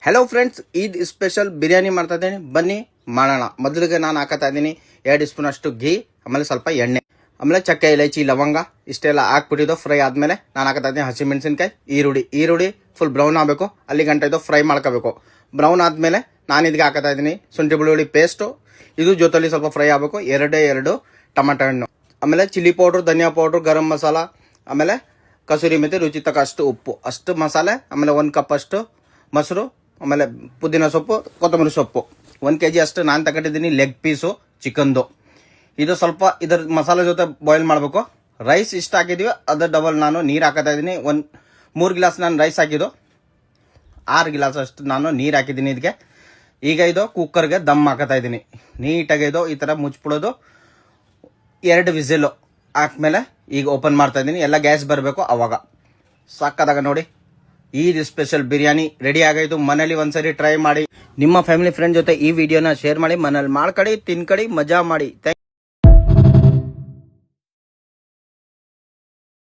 Hello friends, Eid special biryani ಮಾಡ್ತಾ ಇದ್ದೀನಿ. ಬನ್ನಿ ಮಾಡೋಣ. ಮೊದಲಿಗೆ ನಾನು ಹಾಕತ್ತಾ ಇದ್ದೀನಿ 2 ಸ್ಪೂನ್ ಅಷ್ಟು ಘೀ, ಆಮೇಲೆ ಸ್ವಲ್ಪ ಎಣ್ಣೆ, ಆಮೇಲೆ ಚಕ್ಕೆ, ಇಲೈಚಿ, ಲವಂಗ ಇಷ್ಟೆಲ್ಲ ಹಾಕ್ಬಿಟ್ಟಿದ್ದು ಫ್ರೈ ಆದಮೇಲೆ ನಾನು ಹಾಕತ್ತಾ ಇದ್ದೀನಿ ಹಸಿಮೆಣಸಿನ್ಕಾಯಿ, ಈರುಳ್ಳಿ ಫುಲ್ ಬ್ರೌನ್ ಆಗಬೇಕು, ಅಲ್ಲಿ ಗಂಟೆ ಇದು ಫ್ರೈ ಮಾಡ್ಕೋಬೇಕು. ಬ್ರೌನ್ ಆದಮೇಲೆ ನಾನು ಇದಕ್ಕೆ ಹಾಕತ್ತಾ ಇದ್ದೀನಿ ಶುಂಠಿ ಬೆಳ್ಳುಳ್ಳಿ ಪೇಸ್ಟು, ಇದು ಜೊತೆಲಿ ಸ್ವಲ್ಪ ಫ್ರೈ ಆಗಬೇಕು. ಎರಡು ಟೊಮೆಟೊ ಹಣ್ಣು, ಆಮೇಲೆ ಚಿಲ್ಲಿ ಪೌಡ್ರು, ಧನಿಯಾ ಪೌಡ್ರು, ಗರಂ ಮಸಾಲ, ಆಮೇಲೆ ಕಸೂರಿ ಮೆಥಿ, ರುಚಿ ತಕ್ಕ ಅಷ್ಟು ಉಪ್ಪು, ಅಷ್ಟು ಮಸಾಲೆ, ಆಮೇಲೆ 1 ಕಪ್ ಅಷ್ಟು ಮೊಸರು, ಆಮೇಲೆ ಪುದೀನ ಸೊಪ್ಪು, ಕೊತ್ತಂಬರಿ ಸೊಪ್ಪು. 1 kg ಅಷ್ಟು ನಾನು ತಗೊಂಡಿದ್ದೀನಿ ಲೆಗ್ ಪೀಸು ಚಿಕನ್ದು. ಇದು ಸ್ವಲ್ಪ ಇದರ ಮಸಾಲೆ ಜೊತೆ ಬಾಯ್ಲ್ ಮಾಡಬೇಕು. ರೈಸ್ ಇಷ್ಟ ಹಾಕಿದೀವಿ ಅದರ ಡಬಲ್ ನಾನು ನೀರು ಹಾಕತ್ತಾ ಇದ್ದೀನಿ. 3 ಗ್ಲಾಸ್ ನಾನು ರೈಸ್ ಹಾಕಿದ್ದು, 6 ಗ್ಲಾಸ್ ಅಷ್ಟು ನಾನು ನೀರು ಹಾಕಿದ್ದೀನಿ ಇದಕ್ಕೆ. ಈಗ ಇದು ಕುಕ್ಕರ್ಗೆ ದಮ್ ಹಾಕತ್ತಾ ಇದ್ದೀನಿ. ನೀಟಾಗಿ ಇದು ಈ ಥರ ಮುಚ್ಬಿಡೋದು. 2 ವಿಸಿಲು ಹಾಕ್ಮೇಲೆ ಈಗ ಓಪನ್ ಮಾಡ್ತಾ ಇದ್ದೀನಿ. ಎಲ್ಲ ಗ್ಯಾಸ್ ಬರಬೇಕು ಅವಾಗ. ಸಾಕಾದಾಗ ನೋಡಿ, ಈದ್ ಸ್ಪೆಷಲ್ ಬಿರಿಯಾನಿ ರೆಡಿ ಆಗಾಯಿತು. ಮನೇಲಿ ಒಂದ್ಸರಿ ಟ್ರೈ ಮಾಡಿ. ನಿಮ್ಮ ಫ್ಯಾಮಿಲಿ ಫ್ರೆಂಡ್ ಜೊತೆ ಈ ವಿಡಿಯೋನ ಶೇರ್ ಮಾಡಿ, ಮನೇಲಿ ಮಾಡ್ಕೊಳ್ಳಿ, ತಿನ್ಕೊಳ್ಳಿ, ಮಜಾ ಮಾಡಿ.